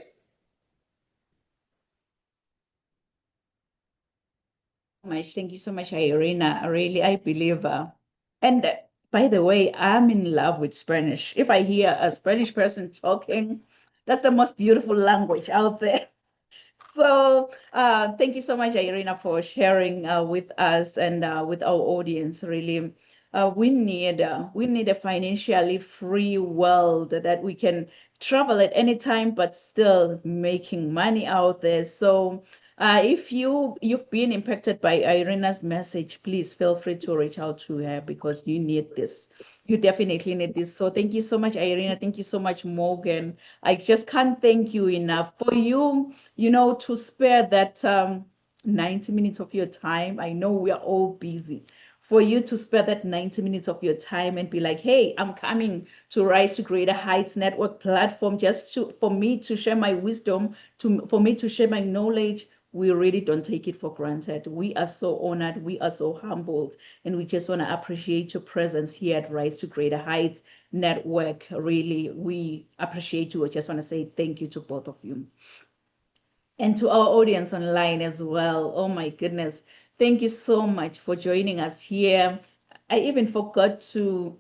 Thank you so much, Irina. Really, I believe. And by the way, I'm in love with Spanish. If I hear a Spanish person talking, that's the most beautiful language out there. So thank you so much, Irina, for sharing with us and with our audience. Really, we need a financially free world that we can travel at any time, but still making money out there. So if you've been impacted by Irina's message, please feel free to reach out to her because you need this. You definitely need this. So thank you so much, Irina. Thank you so much, Morgan. I just can't thank you enough for you, to spare that 90 minutes of your time. I know we are all busy. For you to spare that 90 minutes of your time and be like, hey, I'm coming to Rise to Greater Heights Network platform just for me to share my wisdom, for me to share my knowledge. We really don't take it for granted. We are so honored. We are so humbled. And we just want to appreciate your presence here at Rise to Greater Heights Network. Really, we appreciate you. I just want to say thank you to both of you. And to our audience online as well. Oh my goodness. Thank you so much for joining us here. I even forgot to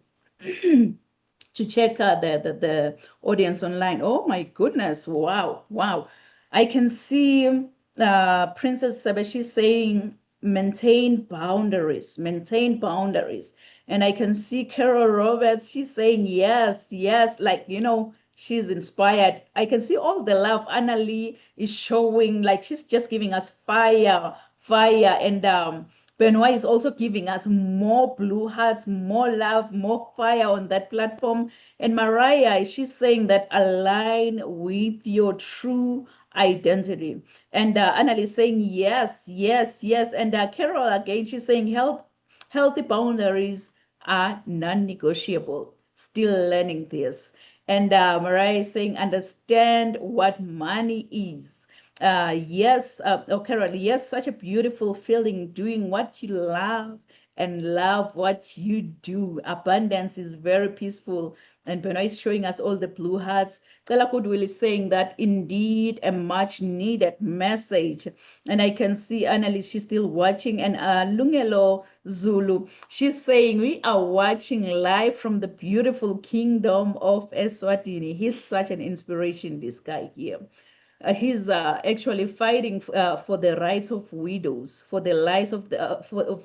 check out the audience online. Oh my goodness. Wow. Wow. I can see Princess Sabashi saying maintain boundaries, maintain boundaries. And I can see Carol Roberts, she's saying yes, yes, like, she's inspired. I can see all the love Anna Lee is showing, like she's just giving us fire, fire. And Benoit is also giving us more blue hearts, more love, more fire on that platform. And Mariah, she's saying that align with your true identity. And Anna is saying yes, yes, yes. And Carol again, she's saying healthy boundaries are non-negotiable. Still learning this. And Mariah is saying understand what money is. Yes, Carol, yes, such a beautiful feeling doing what you love and love what you do. Abundance is very peaceful. And Benoit is showing us all the blue hearts. Stella Goodwill is saying that indeed a much needed message. And I can see Annalise, she's still watching. And Lungelo Zulu, she's saying we are watching live from the beautiful kingdom of Eswatini. He's such an inspiration, this guy here. He's actually fighting for the rights of widows, for the rights of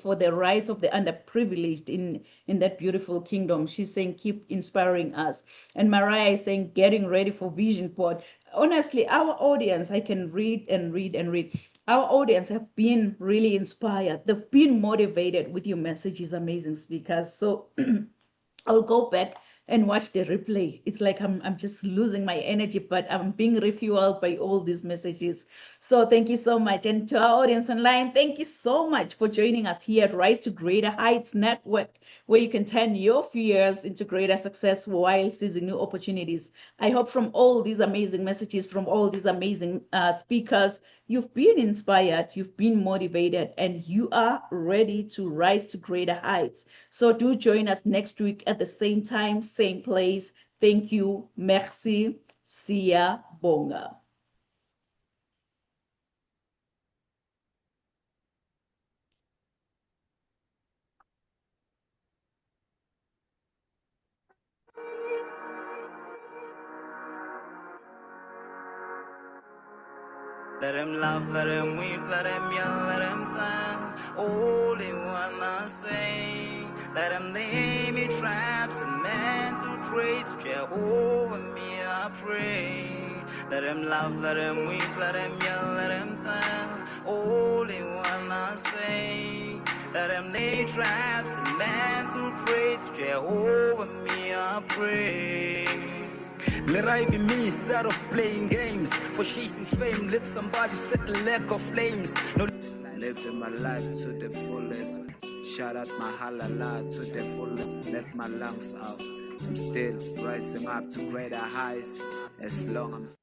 for the rights of the underprivileged in that beautiful kingdom. She's saying keep inspiring us, and Mariah is saying getting ready for Vision Board. Honestly, our audience, I can read and read and read. Our audience have been really inspired. They've been motivated with your messages, amazing speakers. So I'll go back and watch the replay. It's like I'm just losing my energy, but I'm being refueled by all these messages. So thank you so much. And to our audience online, thank you so much for joining us here at Rise to Greater Heights Network, where you can turn your fears into greater success while seizing new opportunities. I hope from all these amazing messages, from all these amazing speakers, you've been inspired, you've been motivated, and you are ready to rise to greater heights. So do join us next week at the same time, same place. Thank you. Merci. Sia Bonga. Let him laugh, let him weep, let him yell, let him sing. All they wanna say. Let him lay me traps and men to pray to Jehovah, me I pray. Let him laugh, let him weep, let him yell, let him sing. All they wanna say. Let them lay traps and men to pray to Jehovah, me I pray. Let I be me instead of playing games. For chasing fame, let somebody spread the lack of flames. No, living my life to the fullest. Shout out my halala to the fullest. Let my lungs out. I'm still rising up to greater heights. As long as